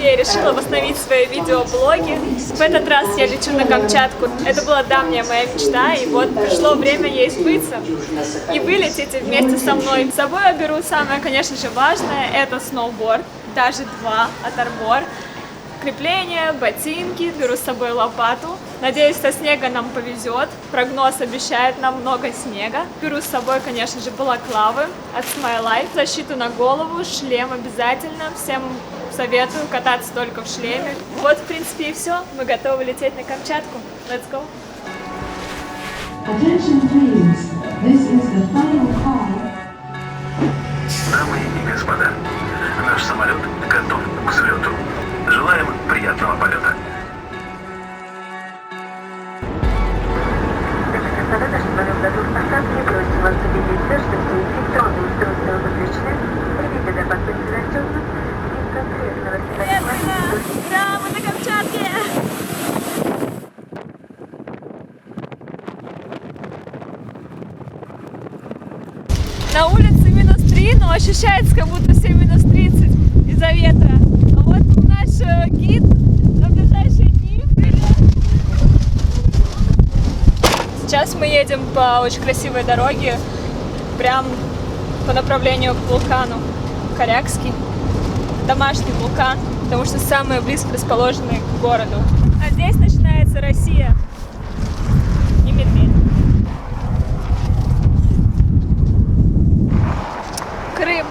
я решила восстановить свои видеоблоги. В этот раз я лечу на Камчатку. Это была давняя моя мечта, и вот пришло время ей сбыться. И вы летите вместе со мной. С собой я беру самое, конечно же, важное. Это сноуборд, даже 2 от Armor. Крепление, ботинки, беру с собой лопату. Надеюсь, со снега нам повезет. Прогноз обещает нам много снега. Беру с собой, конечно же, балаклавы от Smile Life, защиту на голову, шлем обязательно. Всем советую кататься только в шлеме. Вот, в принципе, и все. Мы готовы лететь на Камчатку. Let's go! Attention please. This is the final call. Дамы и господа, наш самолет готов к взлету. Желаем приятного полета. Наш самолет готов к посадке. Просим вас убедиться, что все электронные устройства выключены. Привет, безопасности застегнут. И конкретного распределения. Ура, мы на Камчатке! На улице -3, но ощущается, как будто все -30 из-за ветра. А вот наш гид на ближайшие дни. Сейчас мы едем по очень красивой дороге, прям по направлению к вулкану Корякский. Домашний вулкан, потому что самый близко расположенный к городу. А здесь начинается Россия и медведь. Крым.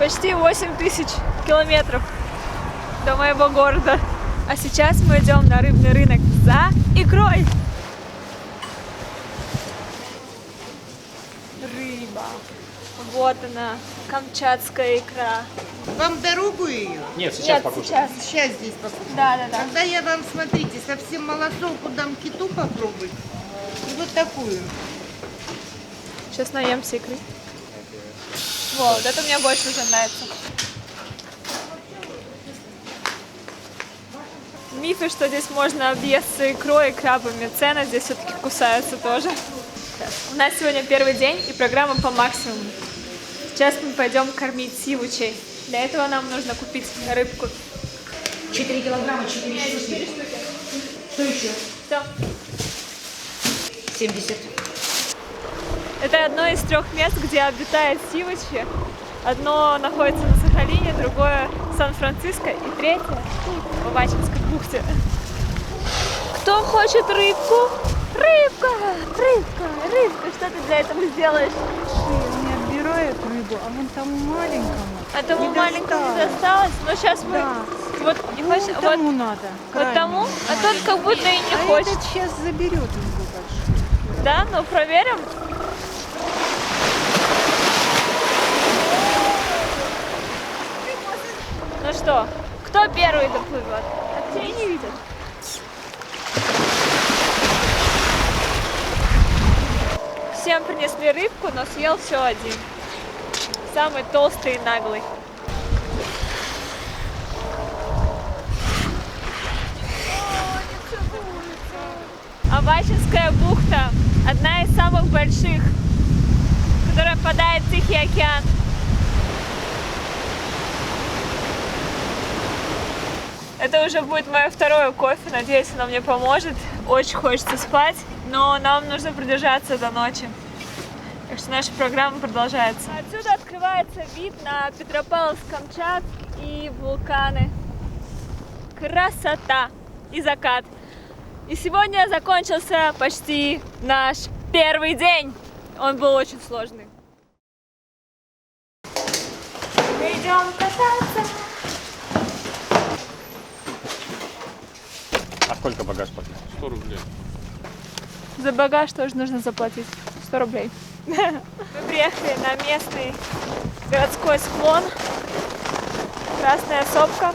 Почти 8000 километров до моего города. А сейчас мы идем на рыбный рынок за икрой. Рыба. Вот она, камчатская икра. Вам дорогу ее? Нет, сейчас Нет, покушаем. Сейчас здесь покушаем. Да. Тогда я вам, смотрите, совсем малосолку дам киту попробовать. И вот такую. Сейчас наемся икры. Вот это мне больше уже нравится. Мифы, что здесь можно объесться икрой и крабами. Цены здесь все-таки кусаются тоже. У нас сегодня первый день и программа по максимуму. Сейчас мы пойдем кормить сивучей. Для этого нам нужно купить рыбку. 4 килограмма, 4 штуки. Что еще? Все. 70. Это одно из 3 мест, где обитает сивучи. Одно находится на Сахалине, другое в Сан-Франциско и третье в Авачинской бухте. Кто хочет рыбку? Рыбка! Рыбка! Что ты для этого сделаешь? Я не отбираю эту рыбу, а вон тому маленькому. А тому не маленькому не досталось? Но сейчас мы... Да. Вот, не Ну, хочешь... тому надо. Вот тому? А тот как будто и не хочет. Этот сейчас заберет его большой. Да? Ну проверим. Ну что, кто первый доплывет? А тебя не видят. Всем принесли рыбку, но съел все один. Самый толстый и наглый. Авачинская бухта – одна из самых больших, которая впадает в Тихий океан. Это уже будет мое второе кофе, надеюсь, оно мне поможет. Очень хочется спать, но нам нужно продержаться до ночи. Так что наша программа продолжается. Отсюда открывается вид на Петропавловск-Камчатск и вулканы. Красота и закат. И сегодня закончился почти наш первый день. Он был очень сложный. Мы идем кататься. А сколько багаж пока? 100 рублей. За багаж тоже нужно заплатить 100 рублей. Мы приехали на местный городской склон. Красная сопка.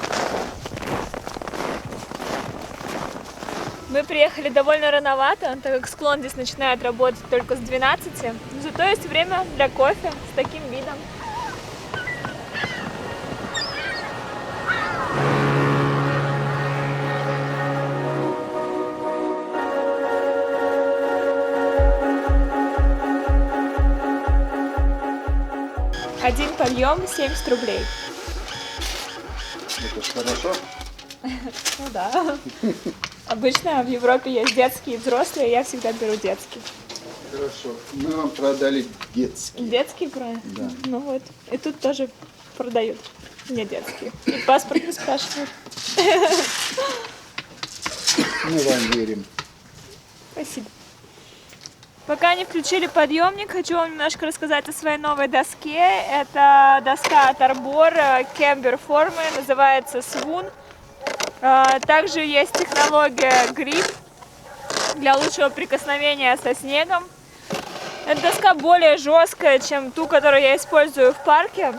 Мы приехали довольно рановато, так как склон здесь начинает работать только с 12. Но зато есть время для кофе с таким видом. Один подъем 70 рублей. Это ж хорошо. Ну да. Обычно в Европе есть детские и взрослые, я всегда беру детский. Хорошо. Мы вам продали детский. Детский, правильно? Да. Ну вот. И тут тоже продают. Не детские. И паспорт не спрашивают. Мы вам верим. Спасибо. Пока не включили подъемник, хочу вам немножко рассказать о своей новой доске. Это доска от Arbor Camber формы, называется Swoon. Также есть технология Grip для лучшего прикосновения со снегом. Эта доска более жесткая, чем ту, которую я использую в парке.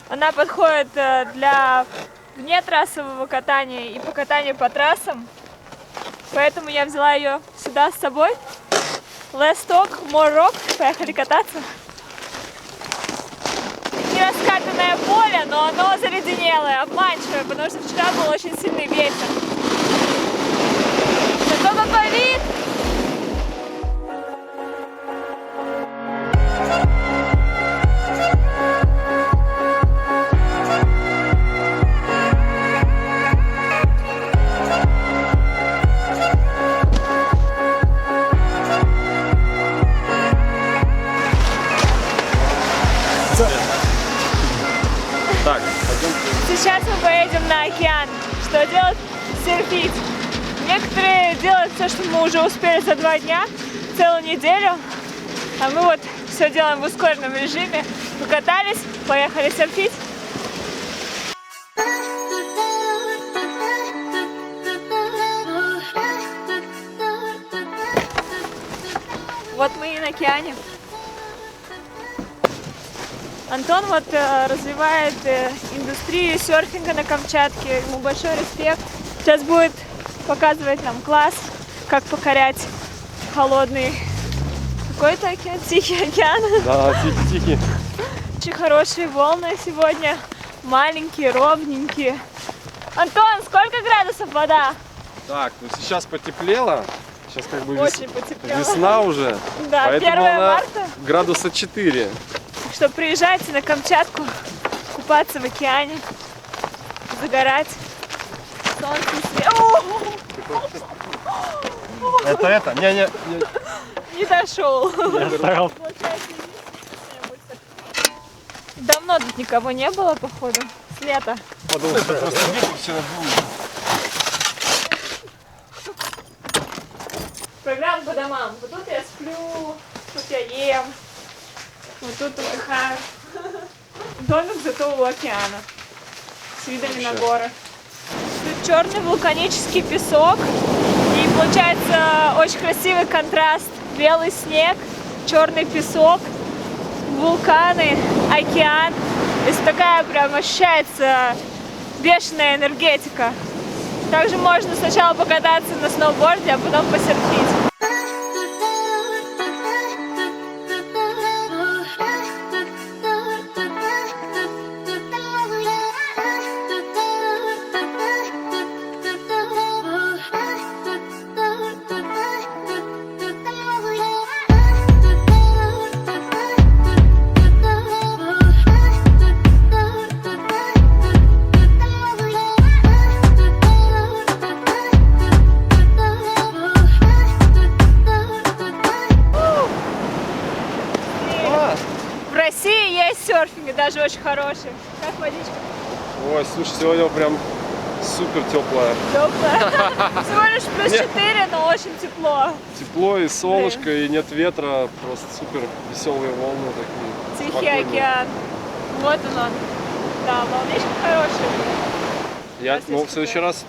Она подходит для внетрассового катания и по катанию по трассам. Поэтому я взяла ее сюда с собой. Less talk, more rock. Поехали кататься. Не раскатанное поле, но оно заледенелое, обманчивое, потому что вчера был очень сильный ветер. Зато какой вид! Так, пойдем. Сейчас мы поедем на океан. Что делать? Серфить. Некоторые делают все, что мы уже успели за 2 дня, целую неделю. А мы вот все делаем в ускоренном режиме. Покатались, поехали серфить. Вот мы и на океане. Антон вот развивает индустрию серфинга на Камчатке. Ему большой респект. Сейчас будет показывать нам класс, как покорять холодный какой-то океан, Тихий океан. Да, тихий. Очень хорошие волны сегодня. Маленькие, ровненькие. Антон, сколько градусов вода? Так, ну сейчас потеплело. Сейчас как бы Очень потеплело. весна уже. Да, поэтому 1 она марта. градуса 4. Что приезжайте на Камчатку, купаться в океане, загорать. Солнце свет. Это? Не. Не дошел. Давно тут никого не было, походу. С лета. Подумал, что просто выключено. Программа по домам. Вот тут я сплю, тут я ем, вот тут отдыхаю. Домик зато у океана. С видами на горы. Тут черный вулканический песок. И получается очень красивый контраст. Белый снег, черный песок, вулканы, океан. То есть такая прям ощущается бешеная энергетика. Также можно сначала покататься на сноуборде, а потом посерфить. В России есть серфинг, и даже очень хороший. Как водичка? Ой, слушай, сегодня прям супер теплая. Теплая. Всего лишь плюс 4, но очень тепло. Тепло и солнышко, и нет ветра. Просто супер веселые волны такие. Тихий спокойные. океан. Вот он. Да, волнишко хороший. Я, ну, в следующий раз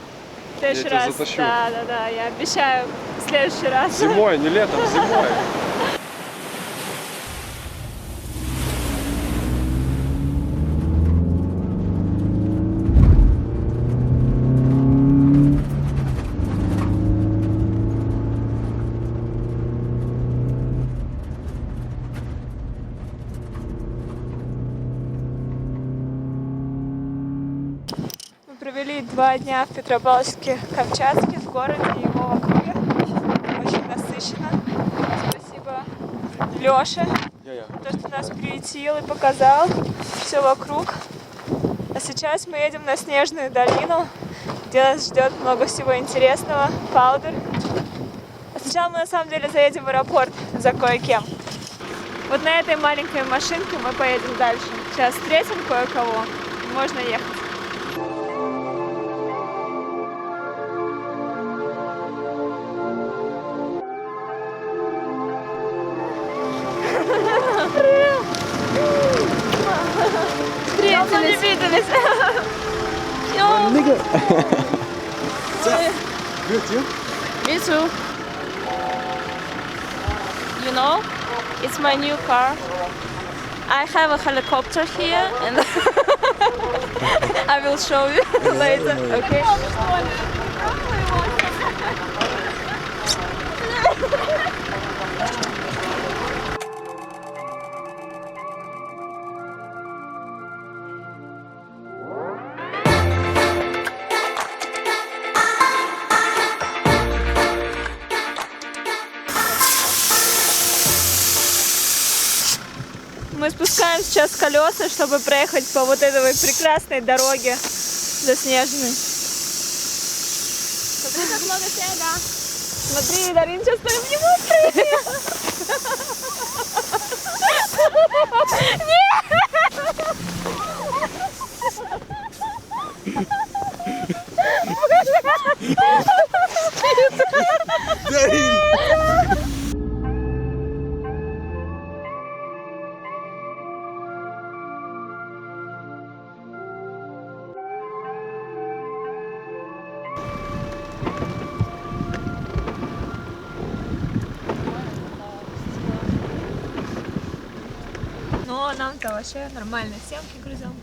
В следующий тебя раз. затащу. Да, я обещаю в следующий раз. Зимой, не летом, зимой. Мы провели 2 дня в Петропавловске-Камчатске, в городе и его округе. Очень насыщенно. Спасибо Лёше, то, что нас приютил и показал все вокруг. А сейчас мы едем на Снежную долину, где нас ждет много всего интересного. Паудер. А сначала мы на самом деле заедем в аэропорт за кое-кем. Вот на этой маленькой машинке мы поедем дальше. Сейчас встретим кое-кого. Можно ехать. Давно не виделись. Me too. You know, it's my new car. I have a helicopter here, and I will show you later. Okay. Мы спускаем сейчас колеса, чтобы проехать по вот этой прекрасной дороге заснеженной. Смотри, как много снега. Смотри, Дарин сейчас по нему прыгает. Но нам-то вообще нормальные съемки грузим.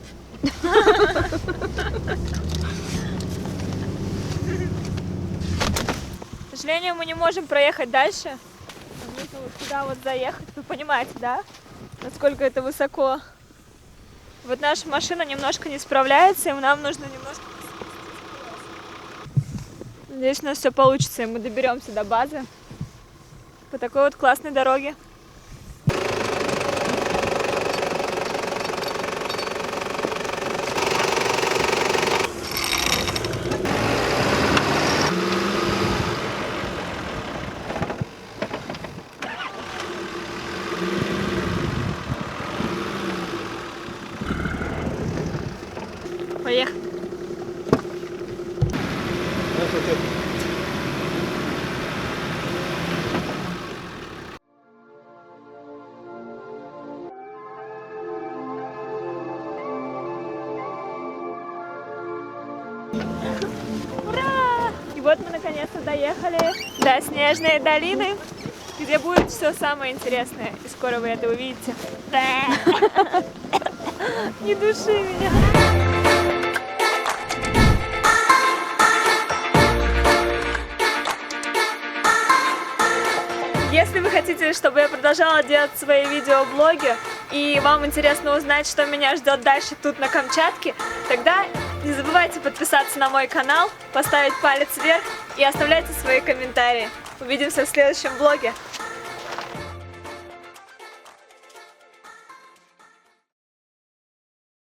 К сожалению, мы не можем проехать дальше. Нам нужно вот сюда вот заехать. Вы понимаете, да? Насколько это высоко. Вот наша машина немножко не справляется, и нам нужно немножко... Надеюсь, у нас все получится, и мы доберемся до базы по такой вот классной дороге. Поехали. Ура! И вот мы наконец-то доехали до Снежной долины, где будет все самое интересное. И скоро вы это увидите. Не души меня. Если вы хотите, чтобы я продолжала делать свои видеоблоги, и вам интересно узнать, что меня ждет дальше тут на Камчатке, тогда не забывайте подписаться на мой канал, поставить палец вверх и оставляйте свои комментарии. Увидимся в следующем блоге.